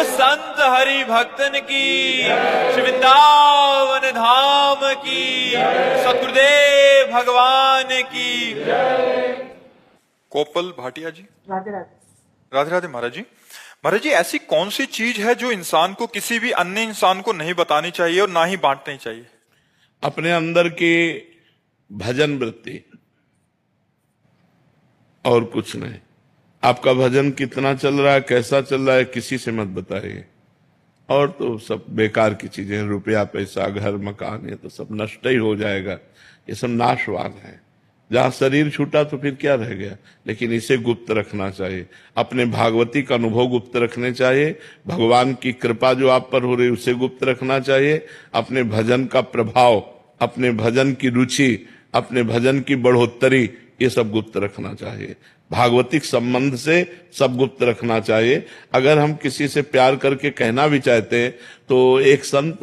संत हरि भक्तन की, श्री वृंदावन धाम की, सतगुरुदेव भगवान की। कोपल भाटिया जी। राधे राधे। राधे राधे महाराज जी। महाराज जी, ऐसी कौन सी चीज है जो इंसान को किसी भी अन्य इंसान को नहीं बतानी चाहिए और ना ही बांटनी चाहिए? अपने अंदर की भजन वृत्ति, और कुछ नहीं। आपका भजन कितना चल रहा है, कैसा चल रहा है, किसी से मत बताइए। और तो सब बेकार की चीजें, रुपया पैसा घर मकान, ये तो सब नष्ट ही हो जाएगा, ये सब नाशवान है। जहां शरीर छूटा तो फिर क्या रह गया। लेकिन इसे गुप्त रखना चाहिए, अपने भागवती का अनुभव गुप्त रखने चाहिए, भगवान की कृपा जो आप पर हो रही उसे गुप्त रखना चाहिए, अपने भजन का प्रभाव, अपने भजन की रुचि, अपने भजन की बढ़ोत्तरी, ये सब गुप्त रखना चाहिए। भागवतिक संबंध से सब गुप्त रखना चाहिए। अगर हम किसी से प्यार करके कहना भी चाहते हैं तो एक संत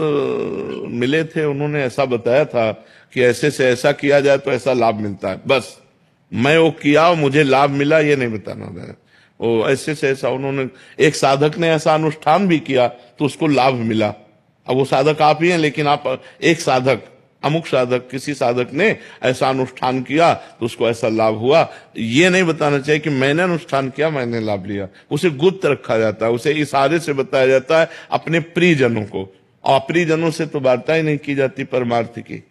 मिले थे, उन्होंने ऐसा बताया था कि ऐसे से ऐसा किया जाए तो ऐसा लाभ मिलता है। बस मैं वो किया और मुझे लाभ मिला ये नहीं बताना है। वो ऐसे से ऐसा, उन्होंने, एक साधक ने ऐसा अनुष्ठान भी किया तो उसको लाभ मिला। अब वो साधक आप ही हैं, लेकिन आप एक साधक, अमुक साधक, किसी साधक ने ऐसा अनुष्ठान किया तो उसको ऐसा लाभ हुआ। ये नहीं बताना चाहिए कि मैंने अनुष्ठान किया मैंने लाभ लिया। उसे गुप्त रखा जाता है, उसे इशारे से बताया जाता है अपने प्रियजनों को। अप्रियजनों से तो वार्ता ही नहीं की जाती परमार्थ की।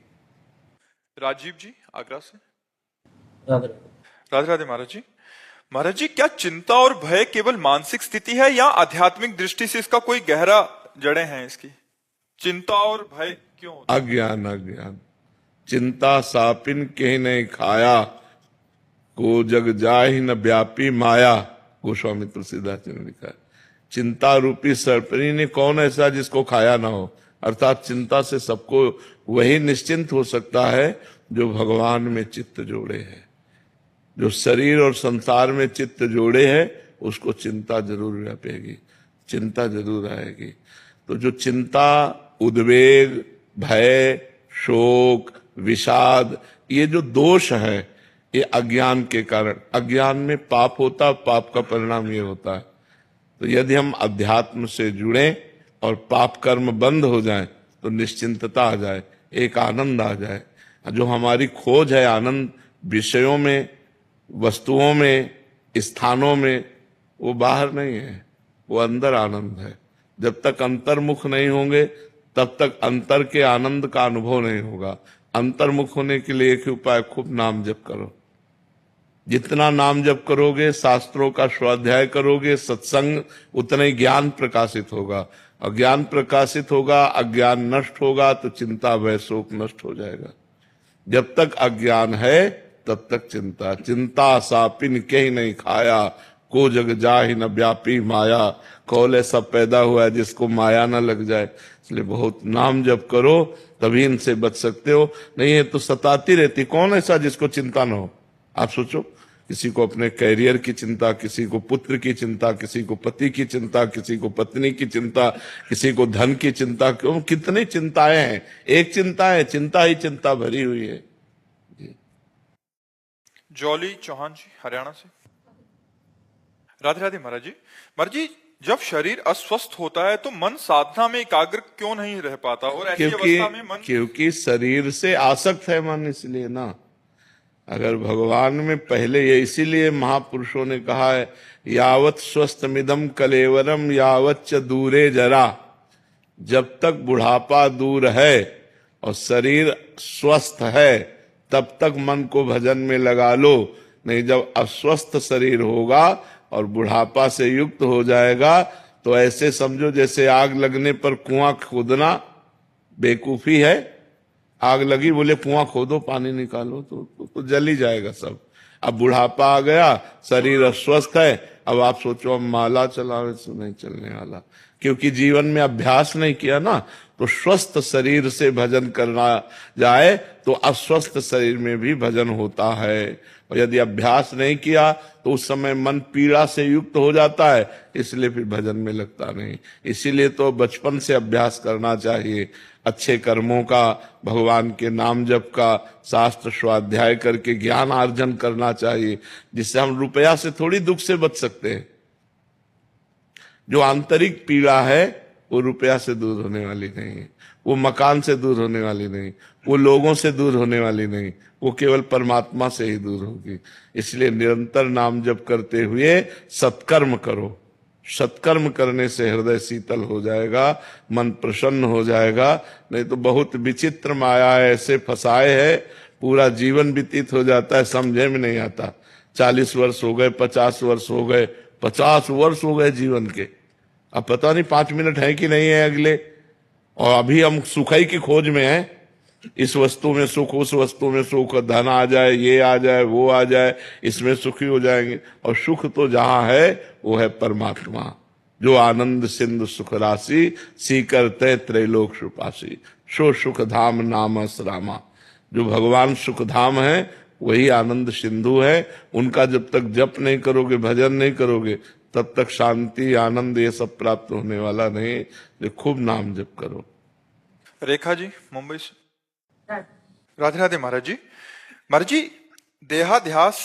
राजीव जी आगरा से। राधे राधे। राधे राधे महाराज जी। महाराज जी, क्या चिंता और भय केवल मानसिक स्थिति है या आध्यात्मिक दृष्टि से इसका कोई गहरा जड़ें हैं? इसकी चिंता और भय क्यों होता है? अज्ञान, अज्ञान। चिंता सापिन के नहीं खाया, को जग जाहि न व्यापी माया, गोस्वामी तुलसीदास जी ने लिखा है। चिंता रूपी सर्पनी ने कौन ऐसा जिसको खाया ना हो। अर्थात चिंता से सबको वही निश्चिंत हो सकता है जो भगवान में चित्त जोड़े है। जो शरीर और संसार में चित्त जोड़े है उसको चिंता जरूर व्यापेगी, चिंता जरूर आएगी। तो जो चिंता, उद्वेग, भय, शोक, विषाद, ये जो दोष है ये अज्ञान के कारण, अज्ञान में पाप होता, पाप का परिणाम ये होता है। तो यदि हम अध्यात्म से जुड़ें और पाप कर्म बंद हो जाए तो निश्चिंतता आ जाए, एक आनंद आ जाए। जो हमारी खोज है आनंद विषयों में, वस्तुओं में, स्थानों में, वो बाहर नहीं है, वो अंदर आनंद है। जब तक अंतर्मुख नहीं होंगे तब तक अंतर के आनंद का अनुभव नहीं होगा। अंतर्मुख होने के लिए एक ही उपाय, खूब नाम जप करो। जितना नाम जप करोगे, शास्त्रों का स्वाध्याय करोगे, सत्संग, उतना ही ज्ञान प्रकाशित होगा। और ज्ञान प्रकाशित होगा, अज्ञान नष्ट होगा तो चिंता, भय, शोक नष्ट हो जाएगा। जब तक अज्ञान है तब तक चिंता। चिंता सापिन के ही नहीं खाया, को जग जाहि न व्यापी माया। कौल ऐसा पैदा हुआ है जिसको माया न लग जाए। इसलिए बहुत नाम जप करो तभी इनसे बच सकते हो, नहीं है तो सताती रहती। कौन ऐसा जिसको चिंता न हो? आप सोचो, किसी को अपने कैरियर की चिंता, किसी को पुत्र की चिंता, किसी को पति की चिंता, किसी को पत्नी की चिंता, किसी को धन की चिंता, क्यों, कितनी चिंताएं हैं। एक चिंता है, चिंता ही चिंता भरी हुई है। जॉली चौहान जी हरियाणा से। राधे राधे महाराज जी। महाराज जी, जब शरीर अस्वस्थ होता है तो मन साधना में एकाग्र क्यों नहीं रह पाता? और ऐसी अवस्था में मन, क्योंकि शरीर से आसक्त है मन, इसलिए ना। अगर भगवान में पहले, ये इसीलिए महापुरुषों ने कहा है, यावत स्वस्थमिदम कलेवरम यावत च दूरे जरा। जब तक बुढ़ापा दूर है और शरीर स्वस्थ है तब तक मन को भजन में लगा लो। नहीं, जब अस्वस्थ शरीर होगा और बुढ़ापा से युक्त हो जाएगा तो ऐसे समझो जैसे आग लगने पर कुआं खोदना बेवकूफी है। आग लगी, बोले कुआं खोदो पानी निकालो, तो जल ही जाएगा सब। अब बुढ़ापा आ गया, शरीर अस्वस्थ है, अब आप सोचो अब माला चलावे तो नहीं चलने वाला, क्योंकि जीवन में अभ्यास नहीं किया ना। तो स्वस्थ शरीर से भजन करना जाए तो अस्वस्थ शरीर में भी भजन होता है। और यदि अभ्यास नहीं किया तो उस समय मन पीड़ा से युक्त हो जाता है, इसलिए फिर भजन में लगता नहीं। इसीलिए तो बचपन से अभ्यास करना चाहिए, अच्छे कर्मों का, भगवान के नाम जप का, शास्त्र स्वाध्याय करके ज्ञान अर्जन करना चाहिए, जिससे हम रुपया से थोड़ी दुख से बच सकते हैं। जो आंतरिक पीड़ा है वो रुपया से दूर होने वाली नहीं है, वो मकान से दूर होने वाली नहीं, वो लोगों से दूर होने वाली नहीं, वो केवल परमात्मा से ही दूर होगी। इसलिए निरंतर नाम जप करते हुए सत्कर्म करो। सत्कर्म करने से हृदय शीतल हो जाएगा, मन प्रसन्न हो जाएगा। नहीं तो बहुत विचित्र माया है, ऐसे फंसाए है, पूरा जीवन व्यतीत हो जाता है, समझे में नहीं आता। 40 वर्ष हो गए, 50 वर्ष हो गए, 50 वर्ष हो गए जीवन के, अब पता नहीं 5 मिनट है कि नहीं है अगले। और अभी हम सुखाई की खोज में हैं, इस वस्तु में सुख, उस वस्तु में सुख, धन आ जाए, ये आ जाए, वो आ जाए, इसमें सुखी हो जाएंगे। और सुख तो जहां है वो है परमात्मा, जो आनंद सिंधु सुख राशि, सीकर तय त्रैलोक सुपासी, सो सुख धाम नाम रामा। जो भगवान सुख धाम है वही आनंद सिंधु है। उनका जब तक जप नहीं करोगे, भजन नहीं करोगे, तब तक शांति आनंद ये सब प्राप्त होने वाला नहीं। जो खूब नाम जप करो। रेखा जी मुंबई से। राधे राधे महाराज जी। महाराज जी, देहाध्यास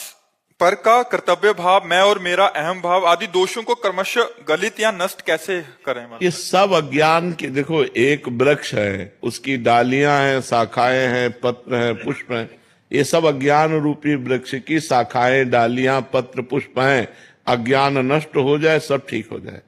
पर का कर्तव्य भाव, मैं और मेरा अहम भाव आदि दोषों को क्रमशः गलित या नष्ट कैसे करें? ये सब अज्ञान के, देखो एक वृक्ष है, उसकी डालियां हैं, शाखाएं हैं, पत्र हैं, पुष्प हैं, ये सब अज्ञान रूपी वृक्ष की शाखाएं, डालियां, पत्र, पुष्प हैं। अज्ञान नष्ट हो जाए, सब ठीक हो जाए।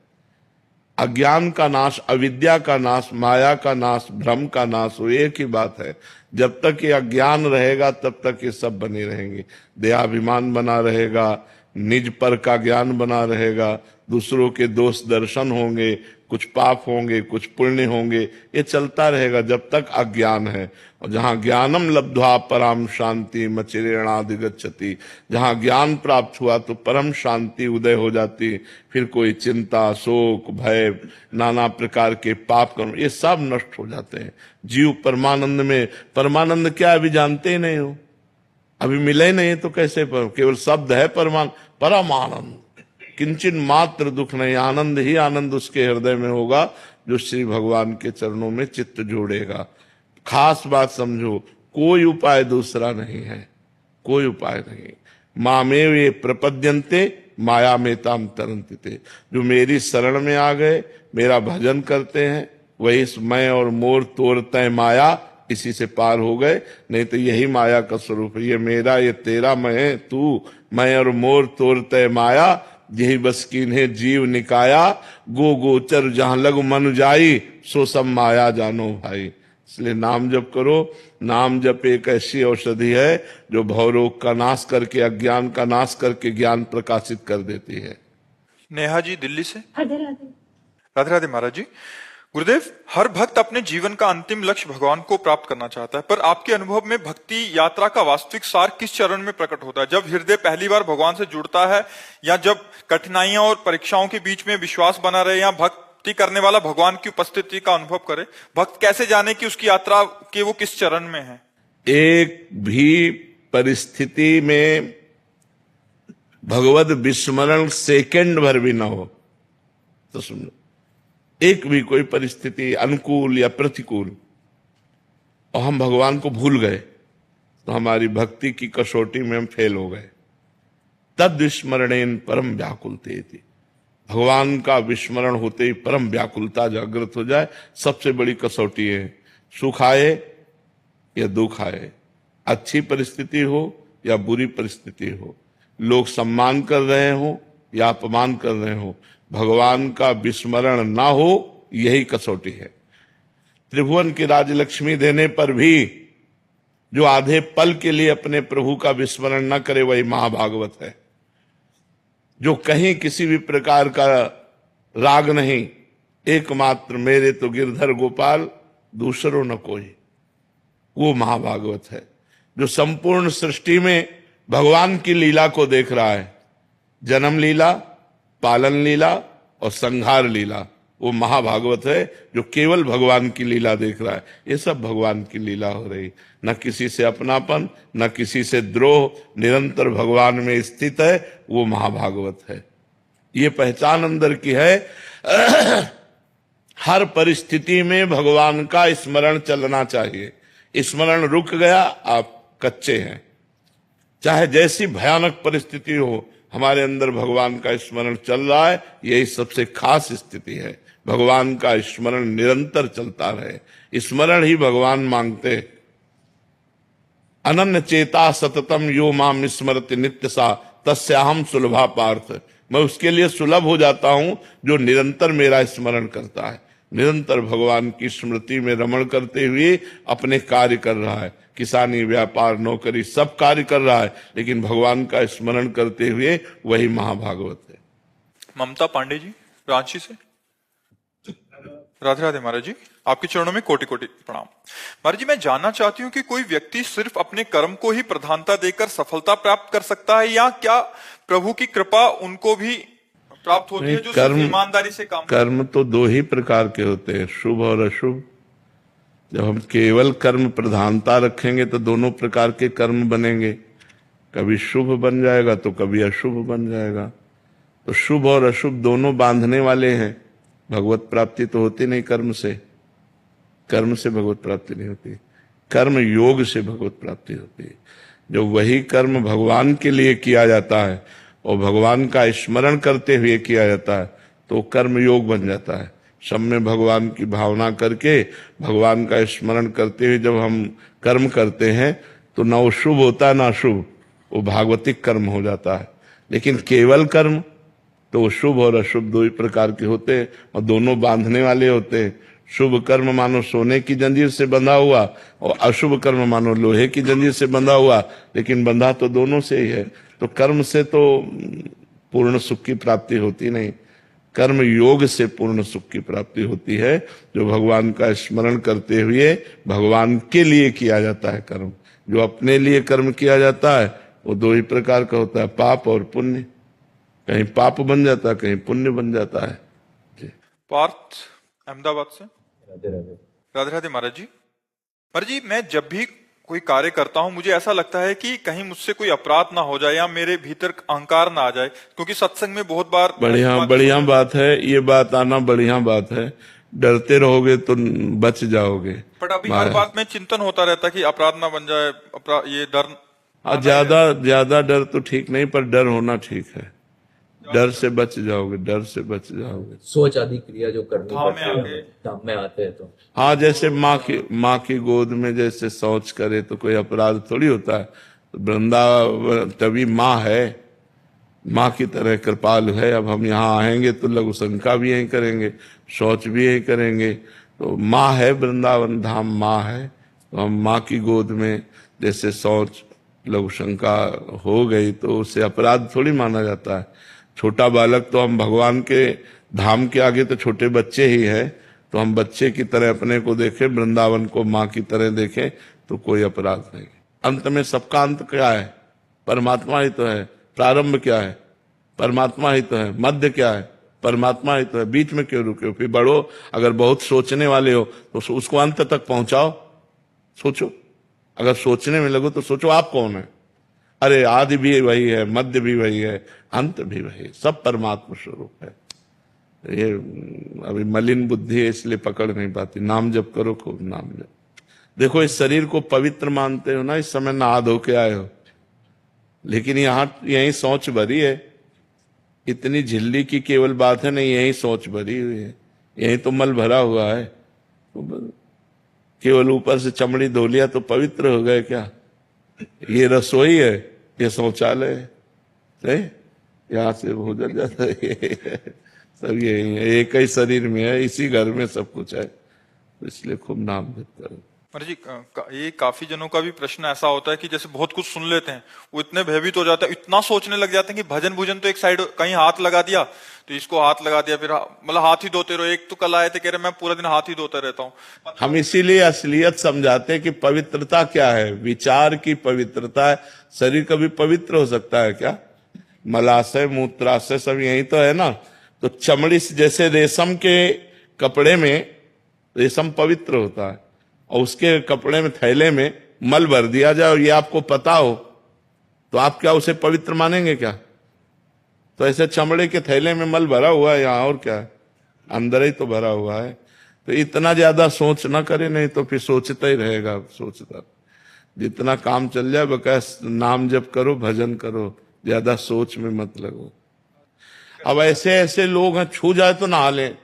अज्ञान का नाश, अविद्या का नाश, माया का नाश, भ्रम का नाश, वो एक ही बात है। जब तक ये अज्ञान रहेगा तब तक ये सब बने रहेंगे। देहाभिमान बना रहेगा, निज पर का ज्ञान बना रहेगा, दूसरों के दोष दर्शन होंगे, कुछ पाप होंगे, कुछ पुण्य होंगे, ये चलता रहेगा जब तक अज्ञान है। और जहां ज्ञानम लब्ध्वा परम शांति मचिरेणाधिगच्छति, जहां ज्ञान प्राप्त हुआ तो परम शांति उदय हो जाती। फिर कोई चिंता, शोक, भय, नाना प्रकार के पाप कर्म, ये सब नष्ट हो जाते हैं। जीव परमानंद में, परमानंद क्या अभी जानते ही नहीं हो, अभी मिले नहीं तो कैसे केवल शब्द है परम आनंद, किंचन मात्र दुख नहीं, आनंद ही आनंद उसके हृदय में होगा जो श्री भगवान के चरणों में चित्त जोड़ेगा। खास बात समझो, कोई उपाय दूसरा नहीं है, कोई उपाय नहीं। मामेव ये प्रपद्यन्ते माया में ताम तरन्ते, जो मेरी शरण में आ गए, मेरा भजन करते हैं, वही मैं और मोर तोड़ते माया, इसी से पार हो गए। नहीं तो यही माया का स्वरूप है, ये मेरा, ये तेरा, मैं तू, मैं और मोर तोड़ते माया, यही बस कीन्हे जीव निकाया, गो गोचर जहां लग मन जाई, सो सब माया जानो भाई। इसलिए नाम जप करो। नाम जप एक ऐसी औषधि है जो भवरोग का नाश करके, अज्ञान का नाश करके ज्ञान प्रकाशित कर देती है। नेहा जी दिल्ली से। राधे राधे। राधे राधे महाराज जी। गुरुदेव, हर भक्त अपने जीवन का अंतिम लक्ष्य भगवान को प्राप्त करना चाहता है, पर आपके अनुभव में भक्ति यात्रा का वास्तविक सार किस चरण में प्रकट होता है? जब हृदय पहली बार भगवान से जुड़ता है, या जब कठिनाइयों और परीक्षाओं के बीच में विश्वास बना रहे, या भक्ति करने वाला भगवान की उपस्थिति का अनुभव करे? भक्त कैसे जाने कि उसकी यात्रा के वो किस चरण में है? एक भी परिस्थिति में भगवत विस्मरण सेकंड भर भी ना हो तो सुनो, एक भी कोई परिस्थिति अनुकूल या प्रतिकूल और हम भगवान को भूल गए तो हमारी भक्ति की कसौटी में हम फेल हो गए। तद विस्मरणेन परम व्याकुलते थी, भगवान का विस्मरण होते ही परम व्याकुलता जागृत हो जाए, सबसे बड़ी कसौटी है। सुख आए या दुख आए, अच्छी परिस्थिति हो या बुरी परिस्थिति हो, लोग सम्मान कर रहे हो या अपमान कर रहे हो, भगवान का विस्मरण ना हो, यही कसौटी है। त्रिभुवन की राजलक्ष्मी देने पर भी जो आधे पल के लिए अपने प्रभु का विस्मरण न करे वही महाभागवत है। जो कहीं किसी भी प्रकार का राग नहीं, एकमात्र मेरे तो गिरधर गोपाल दूसरों न कोई, वो महाभागवत है। जो संपूर्ण सृष्टि में भगवान की लीला को देख रहा है, जन्म लीला, पालन लीला और संहार लीला, वो महाभागवत है। जो केवल भगवान की लीला देख रहा है, ये सब भगवान की लीला हो रही, न किसी से अपनापन, न किसी से द्रोह, निरंतर भगवान में स्थित है, वो महाभागवत है। ये पहचान अंदर की है। हर परिस्थिति में भगवान का स्मरण चलना चाहिए। स्मरण रुक गया, आप कच्चे हैं। चाहे जैसी भयानक परिस्थिति हो, हमारे अंदर भगवान का स्मरण चल रहा है, यही सबसे खास स्थिति है। भगवान का स्मरण निरंतर चलता रहे, स्मरण ही भगवान मांगते। अनन्य चेता सततम यो माम स्मरति नित्य सा तस्याहम सुलभा पार्थ। मैं उसके लिए सुलभ हो जाता हूं जो निरंतर मेरा स्मरण करता है, निरंतर भगवान की स्मृति में रमण करते हुए अपने कार्य कर रहा है। किसानी, व्यापार, नौकरी सब कार्य कर रहा है, लेकिन भगवान का स्मरण करते हुए वही महाभागवत है। ममता पांडे जी रांची से। राधे राधे महाराज जी, आपके चरणों में कोटि कोटि प्रणाम। महाराज जी, मैं जानना चाहती हूँ कि कोई व्यक्ति सिर्फ अपने कर्म को ही प्रधानता देकर सफलता प्राप्त कर सकता है, या क्या प्रभु की कृपा उनको भी प्राप्त होती है जो सिर्फ ईमानदारी से काम? कर्म तो दो ही प्रकार के होते हैं, शुभ और अशुभ। जब हम केवल कर्म प्रधानता रखेंगे तो दोनों प्रकार के कर्म बनेंगे, कभी शुभ बन जाएगा तो कभी अशुभ बन जाएगा। तो शुभ और अशुभ दोनों बांधने वाले हैं। भगवत प्राप्ति तो होती नहीं कर्म से, कर्म से भगवत प्राप्ति नहीं होती, कर्म योग से भगवत प्राप्ति होती है। जो वही कर्म भगवान के लिए किया जाता है और भगवान का स्मरण करते हुए किया जाता है तो कर्म योग बन जाता है। सब में भगवान की भावना करके भगवान का स्मरण करते हुए जब हम कर्म करते हैं तो ना वो शुभ होता है ना अशुभ, वो भागवतिक कर्म हो जाता है। लेकिन केवल कर्म तो शुभ और अशुभ दो ही प्रकार के होते हैं और दोनों बांधने वाले होते हैं। शुभ कर्म मानो सोने की जंजीर से बंधा हुआ और अशुभ कर्म मानो लोहे की जंजीर से बंधा हुआ, लेकिन बंधा तो दोनों से ही है। तो कर्म से तो पूर्ण सुख की प्राप्ति होती नहीं, कर्म योग से पूर्ण सुख की प्राप्ति होती है, जो भगवान का स्मरण करते हुए भगवान के लिए किया जाता है कर्म। जो अपने लिए कर्म किया जाता है वो दो ही प्रकार का होता है, पाप और पुण्य। कहीं पाप बन जाता है, कहीं पुण्य बन जाता है। पार्थ अहमदाबाद से। राधे राधे। राधे राधे महाराज जी। महाराज जी, मैं जब भी कोई कार्य करता हूं मुझे ऐसा लगता है कि कहीं मुझसे कोई अपराध ना हो जाए या मेरे भीतर अहंकार ना आ जाए, क्योंकि सत्संग में बहुत बार बढ़िया बात है, ये बात आना बढ़िया बात है। डरते रहोगे तो बच जाओगे। पर अभी हर बात में चिंतन होता रहता कि अपराध ना बन जाए, ये डर। ज्यादा डर तो ठीक नहीं, पर डर होना ठीक है। डर से बच जाओगे, डर से बच जाओगे। सोच आदि क्रिया जो करनी पड़ती है धाम में आते हैं तो हाँ, जैसे माँ की गोद में जैसे शौच करे तो कोई अपराध थोड़ी होता है। तो वृंदावन तभी माँ है, माँ की तरह कृपालु है। अब हम यहाँ आएंगे तो लघु शंका भी यही करेंगे, शौच भी यही करेंगे। तो माँ है, वृंदावन धाम माँ है, तो हम माँ की गोद में जैसे शौच लघु शंका हो गई तो उसे अपराध थोड़ी माना जाता है। छोटा बालक तो हम भगवान के धाम के आगे तो छोटे बच्चे ही है, तो हम बच्चे की तरह अपने को देखें, वृंदावन को माँ की तरह देखें तो कोई अपराध नहीं। अंत में सबका अंत क्या है? परमात्मा ही तो है। प्रारंभ क्या है? परमात्मा ही तो है। मध्य क्या है? परमात्मा ही तो है। बीच में क्यों रुके हो? फिर बढ़ो। अगर बहुत सोचने वाले हो तो उसको अंत तक पहुंचाओ, सोचो। अगर सोचने में लगो तो सोचो आप कौन है। अरे आदि भी वही है, मध्य भी वही है, अंत भी वही है, सब परमात्मा स्वरूप है। ये अभी मलिन बुद्धि है इसलिए पकड़ नहीं पाती। नाम जप करो, खूब नाम जप। देखो, इस शरीर को पवित्र मानते हो ना, इस समय नहा धो के आए हो, लेकिन यही सोच भरी है। इतनी झिल्ली की केवल बात है नहीं, यही सोच भरी हुई है, यही तो मल भरा हुआ है। केवल ऊपर से चमड़ी धो लिया तो पवित्र हो गए क्या? ये रसोई है, ये शौचालय है, यहाँ से भोजन जाता है, सब यही है, एक ही शरीर में है, इसी घर में सब कुछ है। तो इसलिए खूब नाम जप करो। महाराज जी, ये काफी जनों का भी प्रश्न ऐसा होता है कि जैसे बहुत कुछ सुन लेते हैं, वो इतने भयभीत हो जाते हैं, इतना सोचने लग जाते हैं कि भजन भूजन तो एक साइड, कहीं हाथ लगा दिया तो इसको हाथ लगा दिया, फिर मतलब हाथ ही धोते रहो। एक तो कल आए थे, कह रहे मैं पूरा दिन हाथ ही धोता रहता हूँ। हम इसीलिए असलियत समझाते हैं कि पवित्रता क्या है, विचार की पवित्रता है। शरीर कभी पवित्र हो सकता है क्या? मलाशय मूत्राशय सब यही तो है ना। तो चमड़ी से, जैसे रेशम के कपड़े में रेशम पवित्र होता है और उसके कपड़े में, थैले में मल भर दिया जाए और ये आपको पता हो तो आप क्या उसे पवित्र मानेंगे क्या? तो ऐसे चमड़े के थैले में मल भरा हुआ है यहाँ, और क्या है, अंदर ही तो भरा हुआ है। तो इतना ज्यादा सोच ना करे, नहीं तो फिर सोचता ही रहेगा, सोचता। जितना काम चल जाए बकाया नाम जप करो, भजन करो, ज्यादा सोच में मत लगो। अब ऐसे ऐसे लोग हैं, छू जाए तो नहा लें,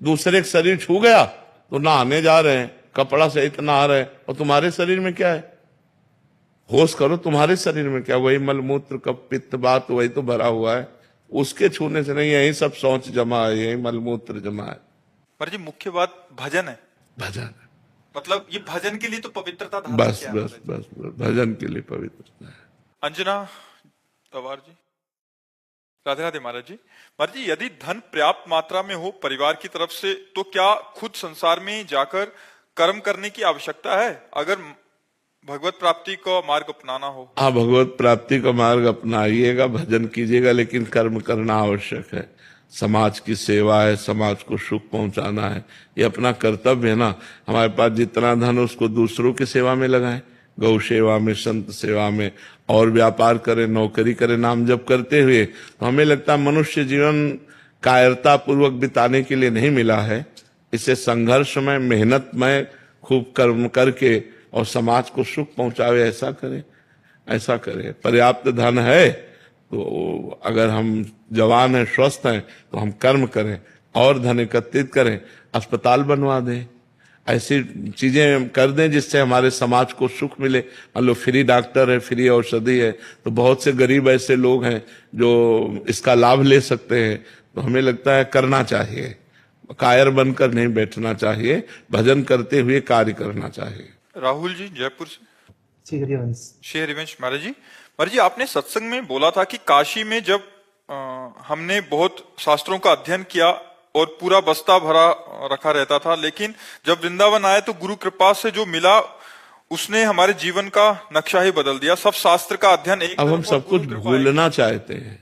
दूसरे का शरीर छू गया तो नहाने जा रहे हैं, कपड़ा सहित नहा रहे हैं, और तुम्हारे शरीर में क्या है? होश करो, तुम्हारे शरीर में क्या? वही मलमूत्र कप पित्त बात वही तो भरा हुआ है, उसके छूने से नहीं, यही सब सोच जमा है, यही मलमूत्र जमा है। पर जी मुख्य बात भजन है, भजन, मतलब ये भजन के लिए तो पवित्रता धारण बस किया बस बस बस, भजन के लिए पवित्रता है। अंजना तवार जी, राधे राधे महाराज जी। महाराज जी, यदि धन पर्याप्त मात्रा में हो परिवार की तरफ से, तो क्या खुद संसार में जाकर कर्म करने की आवश्यकता है, अगर भगवत प्राप्ति का मार्ग अपनाना हो? हाँ, भगवत प्राप्ति का मार्ग अपनाइएगा, भजन कीजिएगा, लेकिन कर्म करना आवश्यक है। समाज की सेवा है, समाज को सुख पहुंचाना है, ये अपना कर्तव्य है ना। हमारे पास जितना धन उसको दूसरों की सेवा में लगाएं, गौ सेवा में, संत सेवा में, और व्यापार करें, नौकरी करें, नाम जप करते हुए। तो हमें लगता है मनुष्य जीवन कायरता पूर्वक बिताने के लिए नहीं मिला है, इसे संघर्ष में, मेहनत में खूब कर्म करके और समाज को सुख पहुंचावे, ऐसा करें, ऐसा करें। पर्याप्त धन है तो अगर हम जवान हैं, स्वस्थ हैं, तो हम कर्म करें और धन एकत्रित करें, अस्पताल बनवा दें, ऐसी चीजें कर दें जिससे हमारे समाज को सुख मिले। मान लो फ्री डॉक्टर है, फ्री औषधि है, तो बहुत से गरीब ऐसे लोग हैं जो इसका लाभ ले सकते हैं। तो हमें लगता है करना चाहिए, कायर बनकर नहीं बैठना चाहिए, भजन करते हुए कार्य करना चाहिए। राहुल जी जयपुर से। श्री हरिवंश। श्री हरिवंश महाराज जी, महाराज जी आपने सत्संग में बोला था कि काशी में जब हमने बहुत शास्त्रों का अध्ययन किया और पूरा बस्ता भरा रखा रहता था, लेकिन जब वृंदावन आए तो गुरु कृपा से जो मिला उसने हमारे जीवन का नक्शा ही बदल दिया। सब शास्त्र का अध्ययन एक, अब हम सब कुछ भूलना चाहते हैं।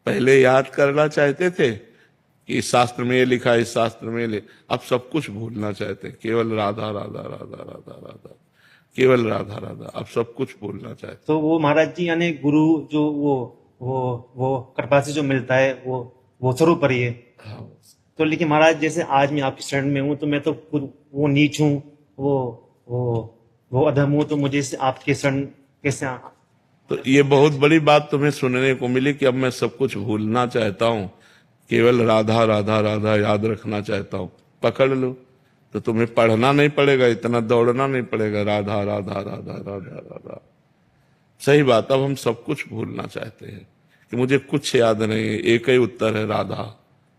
पहले याद करना चाहते थे कि इस शास्त्र में ये लिखा, इस शास्त्र में ले, अब सब कुछ भूलना चाहते हैं। केवल राधा राधा राधा राधा राधा, केवल राधा राधा, अब सब कुछ भूलना चाहते। तो वो महाराज जी यानी गुरु जो वो कृपा से जो मिलता है वो स्वरूप पर ही है। हाँ। तो लेकिन महाराज जैसे आज मैं आपकी शरण में हूँ, तो मैं तो खुद वो नीच हूँ, वो अधम हूँ, तो मुझे आपके शरण कैसे तो ये बहुत बड़ी बात तुम्हें सुनने को मिली कि अब मैं सब कुछ भूलना चाहता हूँ, केवल राधा राधा राधा याद रखना चाहता हूँ। पकड़ लो तो तुम्हें पढ़ना नहीं पड़ेगा, इतना दौड़ना नहीं पड़ेगा, राधा राधा राधा राधा राधा। सही बात, अब हम सब कुछ भूलना चाहते हैं कि मुझे कुछ याद नहीं, एक ही उत्तर है, राधा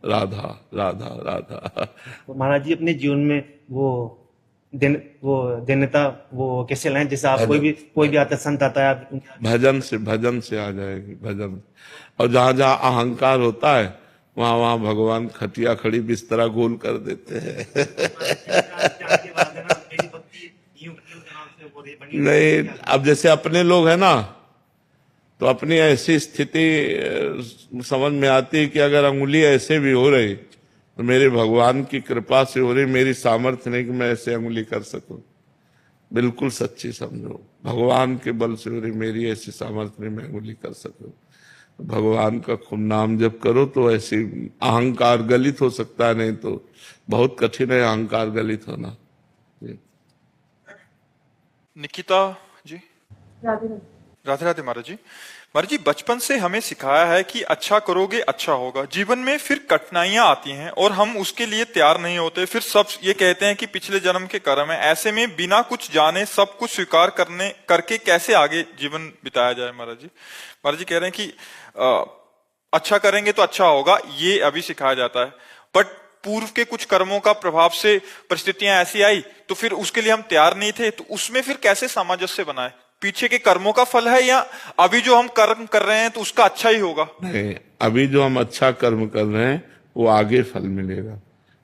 राधा राधा राधा। तो महाराज जी अपने जीवन में वो देनता वो कैसे लाएं? जैसे आप कोई भी आता संत आता है, आप भजन से आ जाएगी, भजन। और जहां जहां अहंकार होता है वहां वहां भगवान खटिया खड़ी बिस्तरा गोल कर देते हैं। नहीं, अब जैसे अपने लोग हैं ना, तो अपनी ऐसी स्थिति समझ में आती है कि अगर अंगुली ऐसे भी हो रही तो मेरे भगवान की कृपा से हो रही, मेरी सामर्थ्य नहीं कि मैं ऐसे अंगुली कर सकूं। बिल्कुल सच्ची समझो, भगवान के बल से हो रही, मेरी ऐसी सामर्थ्य नहीं मैं अंगुली कर सकूं। भगवान का खूब नाम जप करो तो ऐसी अहंकार गलित हो सकता है, नहीं तो बहुत कठिन है अहंकार गलित होना। निकिता जी, राधे राधे महाराज जी। महाराज जी बचपन से हमें सिखाया है कि अच्छा करोगे अच्छा होगा। जीवन में फिर कठिनाइयां आती हैं और हम उसके लिए तैयार नहीं होते, फिर सब ये कहते हैं कि पिछले जन्म के कर्म है। ऐसे में बिना कुछ जाने सब कुछ स्वीकार करके कैसे आगे जीवन बिताया जाए? महाराज जी कह रहे हैं कि अच्छा करेंगे तो अच्छा होगा, ये अभी सिखाया जाता है, बट पूर्व के कुछ कर्मों का प्रभाव से परिस्थितियां ऐसी आई तो फिर उसके लिए हम तैयार नहीं थे, तो उसमें फिर कैसे सामंजस्य बनाए? पीछे के कर्मों का फल है या अभी जो हम कर्म कर रहे हैं तो उसका अच्छा ही होगा? नहीं, अभी जो हम अच्छा कर्म कर रहे हैं वो आगे फल मिलेगा।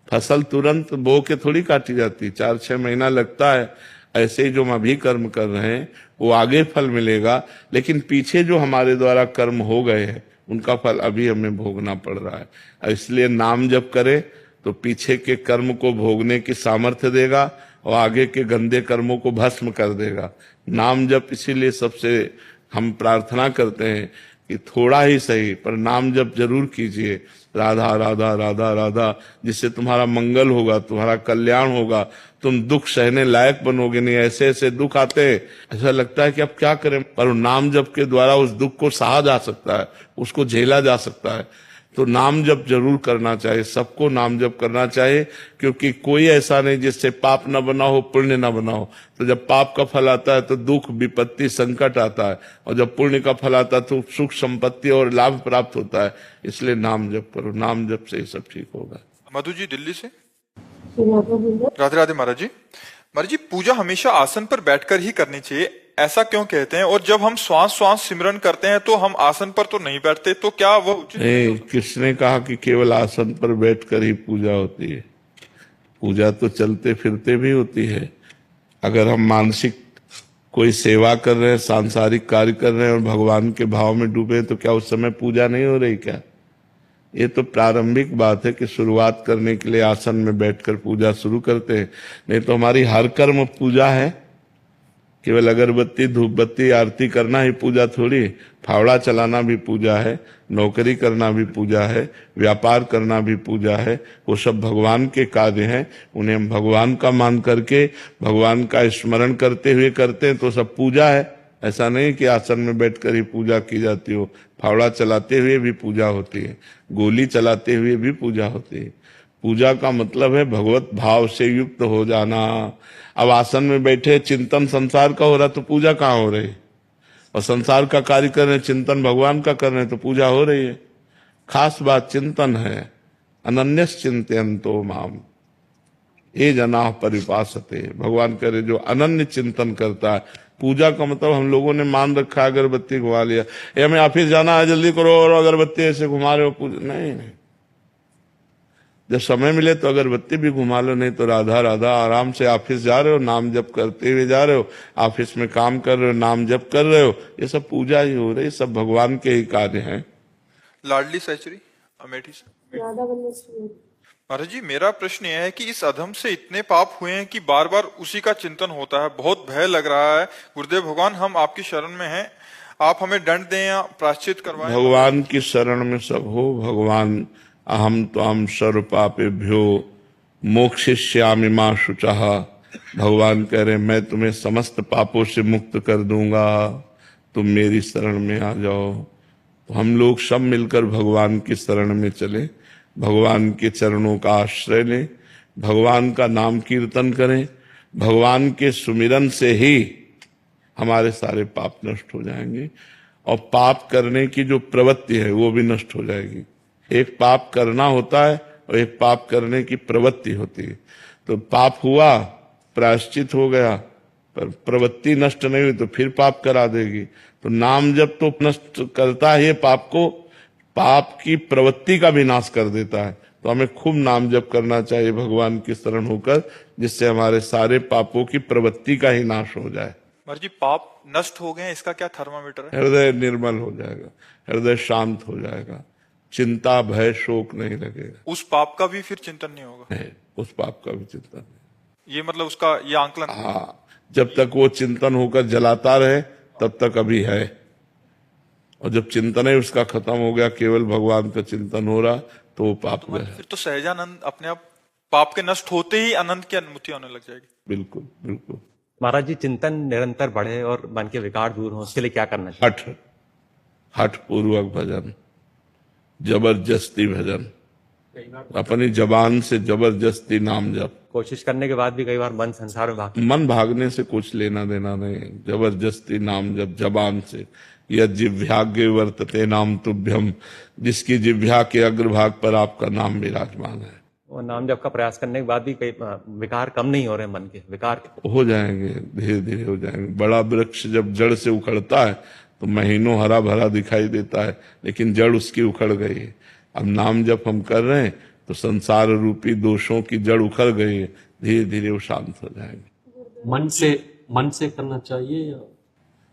फसल तुरंत बो के थोड़ी काटी जाती, 4-6 महीना लगता है। ऐसे ही जो हम अभी कर्म कर रहे हैं वो आगे फल मिलेगा, लेकिन पीछे जो हमारे द्वारा कर्म हो गए हैं उनका फल अभी हमें भोगना पड़ रहा है। इसलिए नाम जप करे तो पीछे के कर्म को भोगने की सामर्थ्य देगा और आगे के गंदे कर्मों को भस्म कर देगा। नाम जप इसीलिए सबसे हम प्रार्थना करते हैं कि थोड़ा ही सही पर नाम जप जरूर कीजिए, राधा राधा राधा राधा, जिससे तुम्हारा मंगल होगा, तुम्हारा कल्याण होगा, तुम दुख सहने लायक बनोगे। नहीं ऐसे ऐसे दुख आते हैं, ऐसा लगता है कि अब क्या करें, पर नाम जप के द्वारा उस दुख को सहा जा सकता है, उसको झेला जा सकता है। तो नाम जप जरूर करना चाहिए, सबको नाम जप करना चाहिए, क्योंकि कोई ऐसा नहीं जिससे पाप न बना हो, पुण्य न बना हो। तो जब पाप का फल आता है तो दुख, विपत्ति, संकट आता है, और जब पुण्य का फल आता है तो सुख, संपत्ति और लाभ प्राप्त होता है। इसलिए नाम जप करो, नाम जप से ये सब ठीक होगा। मधु जी दिल्ली से। राधे राधे महाराज जी। महाराज जी, पूजा हमेशा आसन पर बैठकर ही करनी चाहिए, ऐसा क्यों कहते हैं? और जब हम श्वास श्वास सिमरन करते हैं तो हम आसन पर तो नहीं बैठते, तो क्या वह उचित नहीं, किसने कहा कि केवल आसन पर बैठकर ही पूजा होती है? पूजा तो चलते फिरते भी होती है। अगर हम मानसिक कोई सेवा कर रहे हैं, सांसारिक कार्य कर रहे हैं और भगवान के भाव में डूबे, तो क्या उस समय पूजा नहीं हो रही क्या? ये तो प्रारंभिक बात है कि शुरुआत करने के लिए आसन में बैठकर पूजा शुरू करते हैं, नहीं तो हमारी हर कर्म पूजा है। केवल अगरबत्ती, धूप बत्ती, आरती करना ही पूजा थोड़ी, फावड़ा चलाना भी पूजा है, नौकरी करना भी पूजा है, व्यापार करना भी पूजा है। वो सब भगवान के कार्य हैं, उन्हें हम भगवान का मान करके, भगवान का स्मरण करते हुए करते हैं तो सब पूजा है। ऐसा नहीं कि आसन में बैठकर ही पूजा की जाती हो, फावड़ा चलाते हुए भी पूजा होती है, गोली चलाते हुए भी पूजा होती है। पूजा का मतलब है भगवत भाव से युक्त हो जाना। अब आसन में बैठे चिंतन संसार का हो रहा तो पूजा कहाँ हो रही? और संसार का कार्य कर रहे, चिंतन भगवान का कर रहे तो पूजा हो रही है। खास बात चिंतन है। अनन्यस चिंतयन्तो माम ये जना परिपासते। भगवान करे जो अनन्य चिंतन करता है। पूजा का मतलब हम लोगों ने मान रखा है, अगरबत्ती घुमा लिया, ये हमें ऑफिस जाना है जल्दी करो, और अगरबत्ती ऐसे घुमा रहे हो, पूजा नहीं। जब समय मिले तो अगरबत्ती भी घुमा लो, नहीं तो राधा राधा आराम से ऑफिस जा रहे हो, नाम जप करते हुए जा रहे हो, ऑफिस में काम कर रहे हो, नाम जप कर रहे हो, ये सब पूजा ही हो रही, सब भगवान के ही कार्य हैं। लाडली सहचरी अमेठी से। महाराज जी, मेरा प्रश्न यह है कि इस अधम से इतने पाप हुए हैं कि बार बार उसी का चिंतन होता है, बहुत भय लग रहा है। गुरुदेव भगवान, हम आपकी शरण में हैं, आप हमें दंड दें या प्रायश्चित करवाएं। भगवान की शरण में सब हो। भगवान अहम त्वाम सर्व पापेभ्यो मोक्षयिष्यामि मा शुचः। भगवान कह रहे मैं तुम्हें समस्त पापों से मुक्त कर दूंगा, तुम मेरी शरण में आ जाओ। तो हम लोग सब मिलकर भगवान की शरण में चले, भगवान के चरणों का आश्रय लें, भगवान का नाम कीर्तन करें। भगवान के सुमिरन से ही हमारे सारे पाप नष्ट हो जाएंगे, और पाप करने की जो प्रवृत्ति है वो भी नष्ट हो जाएगी। एक पाप करना होता है और एक पाप करने की प्रवृत्ति होती है। तो पाप हुआ, प्रायश्चित हो गया, पर प्रवृत्ति नष्ट नहीं हुई तो फिर पाप करा देगी। तो नाम जब तो नष्ट करता है पाप को, पाप की प्रवृत्ति का भी नाश कर देता है। तो हमें खूब नाम जप करना चाहिए भगवान की शरण होकर, जिससे हमारे सारे पापों की प्रवृत्ति का ही नाश हो जाए। महाराज जी, पाप नष्ट हो गए, इसका क्या थर्मामीटर है? हृदय निर्मल हो जाएगा, हृदय शांत हो जाएगा, चिंता भय शोक नहीं लगेगा। उस पाप का भी फिर चिंतन नहीं होगा? नहीं, उस पाप का भी चिंतन नहीं। ये मतलब उसका ये आंकलन? हाँ, जब तक वो चिंतन होकर जलाता रहे तब तक अभी है, और जब चिंतन ही उसका खत्म हो गया, केवल भगवान का चिंतन हो रहा, तो वो पाप गया। फिर तो सहजानंद अपने आप पाप के नष्ट होते ही आनंद की अनुभूति होने लग जाएगी। बिल्कुल बिल्कुल। महाराज जी, चिंतन निरंतर बढ़े और मन के विकार दूर हो, उसके लिए क्या करना चाहिए? हठ पूर्वक भजन, जबरदस्ती भजन, अपनी जबान से जबरदस्ती नाम जप। कोशिश करने के बाद भी कई बार मन संसार में भागता मन भागने से कुछ लेना देना नहीं, जबरदस्ती नाम जप जबान से। यह जिह्वाग्रे वर्तते नाम तुभ्यम, जिसकी जिह्वा के अग्रभाग पर आपका नाम विराजमान है। और नाम जप का प्रयास करने के बाद भी कई विकार कम नहीं हो रहे, मन के विकार हो जाएंगे, धीरे धीरे हो जाएंगे। बड़ा वृक्ष जब जड़ से उखड़ता है तो महीनों हरा भरा दिखाई देता है, लेकिन जड़ उसकी उखड़ गई है। अब नाम जप हम कर रहे हैं तो संसार रूपी दोषों की जड़ उखड़ गई है, धीरे धीरे वो शांत हो जाएंगे। मन से करना चाहिए या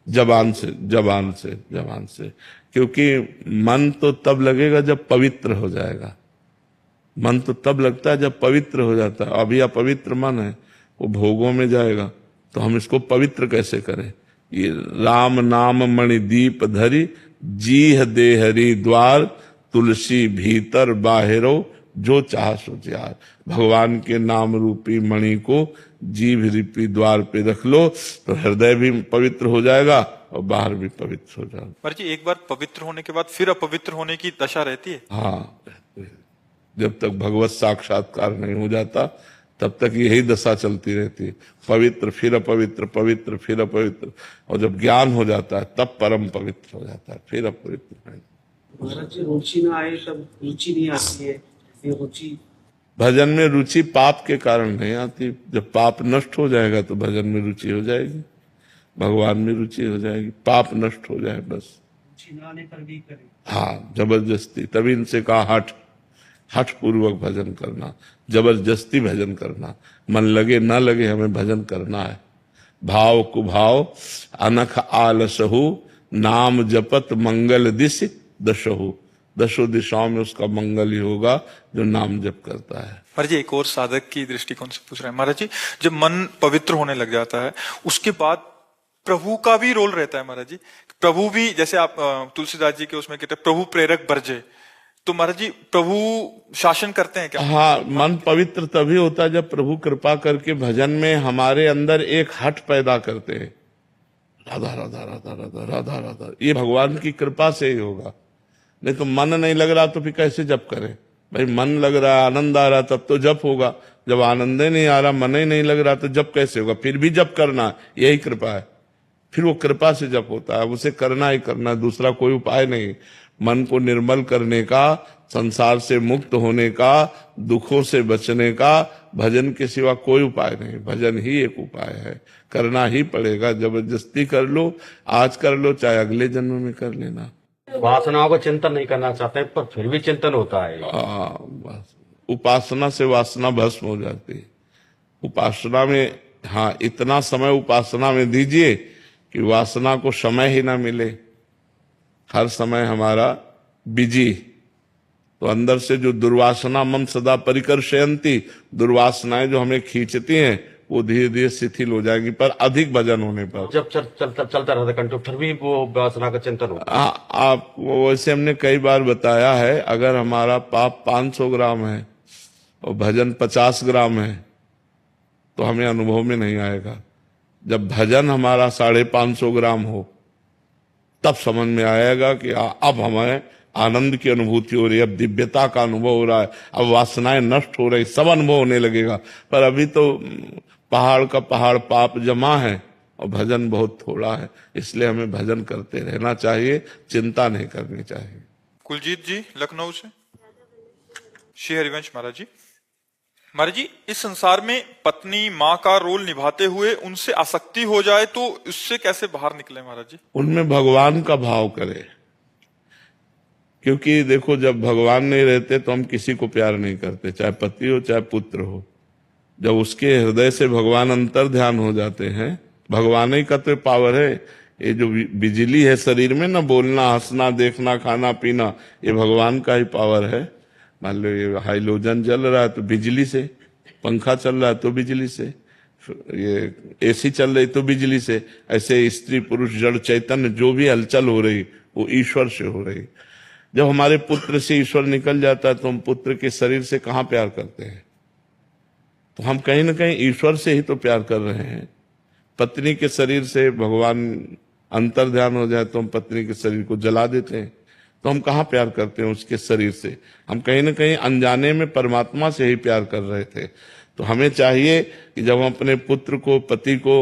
जबान से? जबान से, जबान से, क्योंकि मन तो तब लगेगा जब पवित्र हो जाएगा। मन तो तब लगता है जब पवित्र हो जाता है। अभी अपवित्र मन है, वो भोगों में जाएगा, तो हम इसको पवित्र कैसे करें? ये राम नाम मणिदीप धरी, जीह दे हरि द्वार, तुलसी भीतर बाहिरो जो चाह सो त्याग। भगवान के नाम रूपी मणि को जीभ रूपी द्वार पे रख लो तो हृदय भी पवित्र हो जाएगा और बाहर भी पवित्र हो जाएगा। महाराज जी, एक बार पवित्र होने के बाद फिर अपवित्र होने की दशा रहती है? हाँ, जब तक भगवत साक्षात्कार नहीं हो जाता तब तक यही दशा चलती रहती है, पवित्र फिर अपवित्र, पवित्र फिर अपवित्र, और जब ज्ञान हो जाता है तब परम पवित्र हो जाता है, फिर अपवित्र नहीं। महाराज जी, रुचि ना आए तब रुचि नहीं आती है, ये रुचि भजन में रुचि पाप के कारण नहीं आती। जब पाप नष्ट हो जाएगा तो भजन में रुचि हो जाएगी, भगवान में रुचि हो जाएगी। पाप नष्ट हो जाए बस। रुचि ना आने पर भी करे। हाँ, जबरदस्ती। तभी इनसे कहा हठ पूर्वक भजन करना, जबरदस्ती भजन करना। मन लगे ना लगे हमें भजन करना है। भाव कुभाव अनख आलसहु नाम जपत मंगल दिश दशहु। दशो दिशाओं में उसका मंगल ही होगा जो नाम जप करता है। महाराज जी, एक और साधक की दृष्टिकोण से पूछ रहे हैं। महाराज जी, जब मन पवित्र होने लग जाता है उसके बाद प्रभु का भी रोल रहता है। महाराज जी, प्रभु भी, जैसे आप तुलसीदास जी के उसमें कहते हैं प्रभु प्रेरक बरजे, तो महाराज जी प्रभु शासन करते हैं क्या? हाँ, मन पवित्र तभी होता है जब प्रभु कृपा करके भजन में हमारे अंदर एक हठ पैदा करते हैं। राधा राधा राधा राधा राधा राधा, ये भगवान की कृपा से ही होगा। नहीं तो मन नहीं लग रहा तो फिर कैसे जप करें? भाई मन लग रहा है, आनंद आ रहा तब तो जप होगा। जब आनंद ही नहीं आ रहा, मन ही नहीं लग रहा तो जप कैसे होगा? फिर भी जप करना, यही कृपा है। फिर वो कृपा से जप होता है, उसे करना ही करना, दूसरा कोई उपाय नहीं। मन को निर्मल करने का, संसार से मुक्त होने का, दुखों से बचने का भजन के सिवा कोई उपाय नहीं। भजन ही एक उपाय है, करना ही पड़ेगा। जबरदस्ती कर लो, आज कर लो, चाहे अगले जन्म में कर लेना। वासनाओं का चिंतन नहीं करना चाहते पर फिर भी चिंतन होता है। बस उपासना से वासना भस्म हो जाती है। उपासना में, हाँ, इतना समय उपासना में दीजिए कि वासना को समय ही ना मिले। हर समय हमारा बिजी, तो अंदर से जो दुर्वासना मम सदा परिकर्षयन्ति, दुर्वासनाएं जो हमें खींचती हैं वो धीरे धीरे शिथिल हो जाएगी, पर अधिक भजन होने पर। जब चलता रहता कंटिन्यू फिर भी वो वासना का चिंतन होता है। आप वैसे हमने कई बार बताया है, अगर हमारा पाप 500 ग्राम है और भजन 50 ग्राम है तो हमें अनुभव में नहीं आएगा। जब भजन हमारा 550 ग्राम हो तब समझ में आएगा कि अब हमें आनंद की अनुभूति हो रही है, अब दिव्यता का अनुभव हो रहा है, अब वासनाएं नष्ट हो रही, सब अनुभव होने लगेगा। पर अभी तो पहाड़ का पहाड़ पाप जमा है और भजन बहुत थोड़ा है। इसलिए हमें भजन करते रहना चाहिए, चिंता नहीं करनी चाहिए। कुलजीत जी लखनऊ से। श्री हरिवंश महाराज जी, महाराज जी, इस संसार में पत्नी माँ का रोल निभाते हुए उनसे आसक्ति हो जाए तो उससे कैसे बाहर निकले महाराज जी? उनमें भगवान का भाव करे, क्योंकि देखो जब भगवान नहीं रहते तो हम किसी को प्यार नहीं करते, चाहे पति हो चाहे पुत्र हो। जब उसके हृदय से भगवान अंतर ध्यान हो जाते हैं, भगवान ही का तो पावर है। ये जो बिजली है शरीर में ना, बोलना, हंसना, देखना, खाना पीना, ये भगवान का ही पावर है। मान लो ये हाइलोजन जल रहा है तो बिजली से, पंखा चल रहा है तो बिजली से, ये एसी चल रही तो बिजली से। ऐसे स्त्री पुरुष जड़ चैतन्य जो भी हलचल हो रही वो ईश्वर से हो रही। जब हमारे पुत्र से ईश्वर निकल जाता है तो हम पुत्र के शरीर से कहाँ प्यार करते हैं? तो हम कहीं ना कहीं ईश्वर से ही तो प्यार कर रहे हैं। पत्नी के शरीर से भगवान अंतर ध्यान हो जाए तो हम पत्नी के शरीर को जला देते हैं, तो हम कहाँ प्यार करते हैं? उसके शरीर से। हम कहीं ना कहीं अनजाने में परमात्मा से ही प्यार कर रहे थे। तो हमें चाहिए कि जब हम अपने पुत्र को, पति को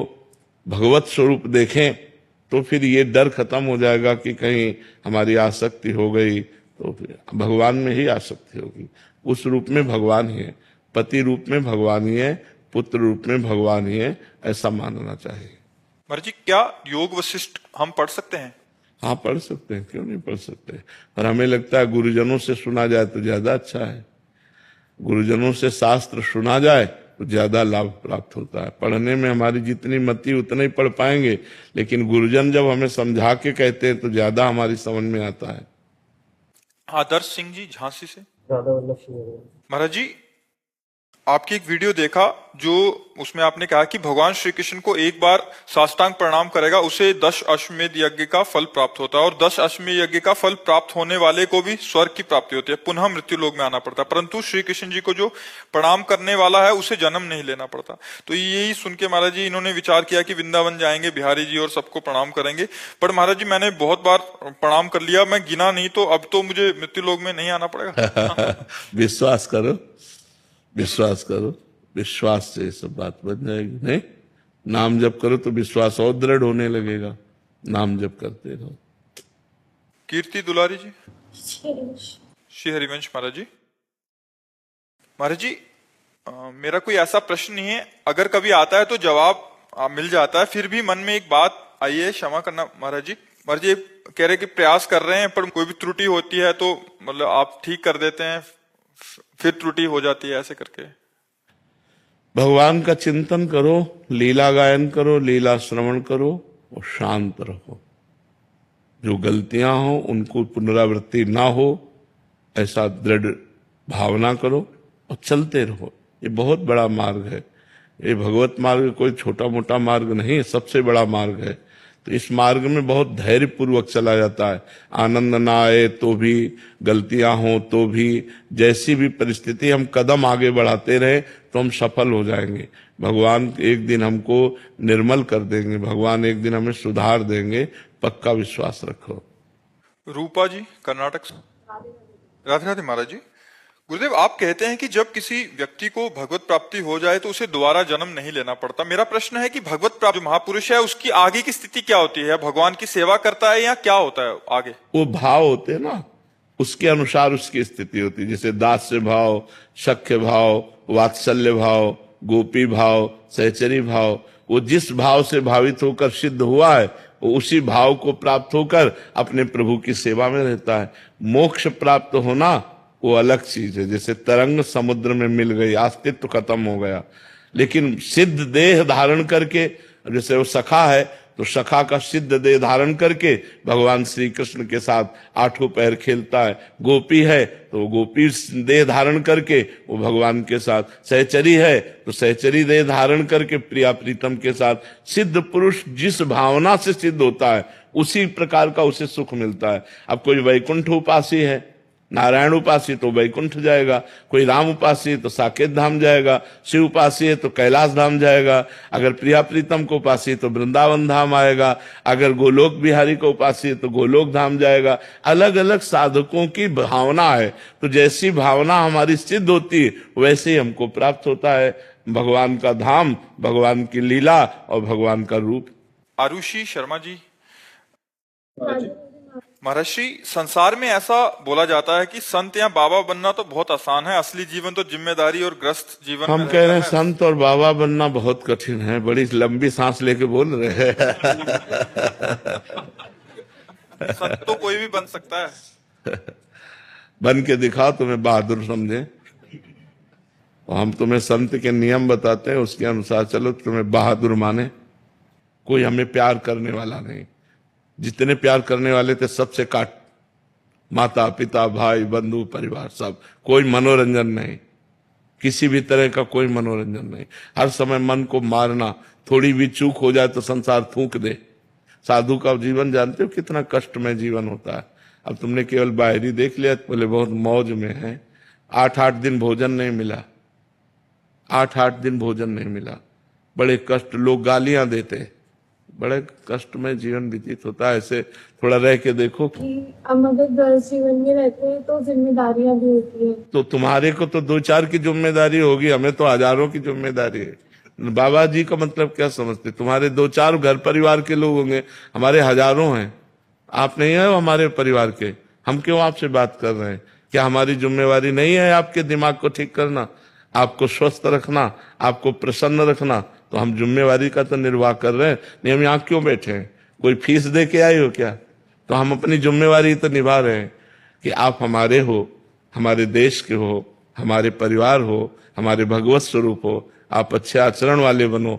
भगवत स्वरूप देखें तो फिर ये डर खत्म हो जाएगा कि कहीं हमारी आसक्ति हो गई, तो फिर भगवान में ही आसक्ति होगी। उस रूप में भगवान ही है, पति रूप में भगवान ही है, पुत्र रूप में भगवान ही है, ऐसा मानना चाहिए। महाराज जी, क्या योग वशिष्ठ हम पढ़ सकते हैं? हाँ, पढ़ सकते हैं, क्यों नहीं पढ़ सकते। पर हमें लगता है गुरुजनों से सुना जाए तो ज्यादा अच्छा है। गुरुजनों से शास्त्र सुना जाए तो ज्यादा लाभ प्राप्त होता है। पढ़ने में हमारी जितनी मति उतना ही पढ़ पाएंगे, लेकिन गुरुजन जब हमें समझा के कहते हैं तो ज्यादा हमारी समझ में आता है। आदर्श सिंह जी झांसी से। राधा वल्लभ सिंह। महाराज जी, आपकी एक वीडियो देखा जो उसमें आपने कहा कि भगवान श्री कृष्ण को एक बार साष्टांग प्रणाम करेगा उसे 10 अश्वमेध यज्ञ का फल प्राप्त होता है, और 10 अश्वमेध यज्ञ का फल प्राप्त होने वाले को भी स्वर्ग की प्राप्ति होती है, पुनः मृत्यु लोक में आना पड़ता है। परंतु श्री कृष्ण जी को जो प्रणाम करने वाला है उसे जन्म नहीं लेना पड़ता। तो यही सुन के महाराज जी इन्होंने विचार किया कि वृंदावन जाएंगे बिहारी जी और सबको प्रणाम करेंगे। पर महाराज जी मैंने बहुत बार प्रणाम कर लिया, मैं गिना नहीं, तो अब तो मुझे मृत्यु लोक में नहीं आना पड़ेगा। विश्वास करो, विश्वास करो, विश्वास से ये सब बात बन जाएगी। नहीं, नाम जप करो तो विश्वास और दृढ़ होने लगेगा। नाम जप करते रहो। कीर्ति दुलारी जी। श्री हरिवंश महाराज जी। महाराज जी मेरा कोई ऐसा प्रश्न नहीं है, अगर कभी आता है तो जवाब मिल जाता है, फिर भी मन में एक बात आई है, क्षमा करना महाराज जी। महाराज जी कह रहे कि प्रयास कर रहे हैं पर कोई भी त्रुटि होती है तो मतलब आप ठीक कर देते हैं, फिर त्रुटि हो जाती है, ऐसे करके। भगवान का चिंतन करो, लीला गायन करो, लीला श्रवण करो और शांत रहो। जो गलतियां हो उनको पुनरावृत्ति ना हो ऐसा दृढ़ भावना करो और चलते रहो। ये बहुत बड़ा मार्ग है, ये भगवत मार्ग कोई छोटा मोटा मार्ग नहीं, सबसे बड़ा मार्ग है। तो इस मार्ग में बहुत धैर्य पूर्वक चला जाता है। आनंद ना आए तो भी, गलतियां हो तो भी, जैसी भी परिस्थिति हम कदम आगे बढ़ाते रहे तो हम सफल हो जाएंगे। भगवान एक दिन हमको निर्मल कर देंगे, भगवान एक दिन हमें सुधार देंगे, पक्का विश्वास रखो। रूपा जी कर्नाटक से। राधे राधे महाराज जी। गुरुदेव आप कहते हैं कि जब किसी व्यक्ति को भगवत प्राप्ति हो जाए तो उसे दोबारा जन्म नहीं लेना पड़ता। मेरा प्रश्न है कि भगवत प्राप्ति जो महापुरुष है उसकी आगे की स्थिति क्या होती है? भगवान की सेवा करता है या क्या होता है आगे? वो भाव होते हैं ना, उसके अनुसार उसकी स्थिति होती है। जैसे दास्य भाव, सख्य भाव, वात्सल्य भाव, गोपी भाव, सहचरी भाव, वो जिस भाव से भावित होकर सिद्ध हुआ है वो उसी भाव को प्राप्त होकर अपने प्रभु की सेवा में रहता है। मोक्ष प्राप्त होना वो अलग चीज है। जैसे तरंग समुद्र में मिल गई, अस्तित्व खत्म हो गया, लेकिन सिद्ध देह धारण करके, जैसे वो सखा है तो सखा का सिद्ध देह धारण करके भगवान श्री कृष्ण के साथ आठों पैर खेलता है। गोपी है तो गोपी देह धारण करके वो भगवान के साथ, सहचरी है तो सहचरी देह धारण करके प्रिया प्रीतम के साथ। सिद्ध पुरुष जिस भावना से सिद्ध होता है उसी प्रकार का उसे सुख मिलता है। अब कोई वैकुंठ उपासी है, नारायण उपासी तो वैकुंठ जाएगा, कोई राम उपासी तो साकेत धाम जाएगा, शिव उपासी है तो कैलाश धाम जाएगा, अगर प्रिया प्रीतम को उपासी तो वृंदावन धाम आएगा, अगर गोलोक बिहारी को उपासी है तो गोलोक धाम जाएगा। अलग अलग साधकों की भावना है, तो जैसी भावना हमारी सिद्ध होती है वैसे ही हमको प्राप्त होता है भगवान का धाम, भगवान की लीला और भगवान का रूप। आरुषि शर्मा जी। महाराज श्री, संसार में ऐसा बोला जाता है कि संत या बाबा बनना तो बहुत आसान है, असली जीवन तो जिम्मेदारी और ग्रस्त जीवन हम में कह रहे हैं है। संत और बाबा बनना बहुत कठिन है। बड़ी लंबी सांस लेके बोल रहे हैं। संत तो कोई भी बन सकता है। बन के दिखाओ, तुम्हें बहादुर समझे। और हम तुम्हें संत के नियम बताते हैं, उसके अनुसार चलो, तुम्हें बहादुर माने। कोई हमें प्यार करने वाला नहीं, जितने प्यार करने वाले थे सबसे काट, माता पिता भाई बंधु परिवार सब। कोई मनोरंजन नहीं, किसी भी तरह का कोई मनोरंजन नहीं। हर समय मन को मारना, थोड़ी भी चूक हो जाए तो संसार थूक दे। साधु का जीवन जानते हो कितना कष्टमय जीवन होता है। अब तुमने केवल बाहरी देख लिया, बोले बहुत मौज में है। 8-8 दिन भोजन नहीं मिला, 8-8 दिन भोजन नहीं मिला, बड़े कष्ट, लोग गालियां देते, बड़े कष्ट में जीवन व्यतीत होता है। ऐसे थोड़ा रह के देखो कि हम अगर गृहस्थ जीवन में रहते हैं तो जिम्मेदारियां भी होती है। तो तुम्हारे को तो 2-4 की जिम्मेदारी होगी, हमें तो हजारों की जिम्मेदारी है। बाबा जी का मतलब क्या समझते? तुम्हारे 2-4 घर परिवार के लोग होंगे, हमारे हजारों हैं। आप नहीं है हमारे परिवार के, हम क्यों आपसे बात कर रहे हैं? क्या हमारी जिम्मेवारी नहीं है आपके दिमाग को ठीक करना, आपको स्वस्थ रखना, आपको प्रसन्न रखना? तो हम जिम्मेवारी का तो निर्वाह कर रहे हैं। नहीं, हम यहाँ क्यों बैठे हैं? कोई फीस दे के आए हो क्या? तो हम अपनी जिम्मेवारी तो निभा रहे हैं कि आप हमारे हो, हमारे देश के हो, हमारे परिवार हो, हमारे भगवत स्वरूप हो, आप अच्छे आचरण वाले बनो।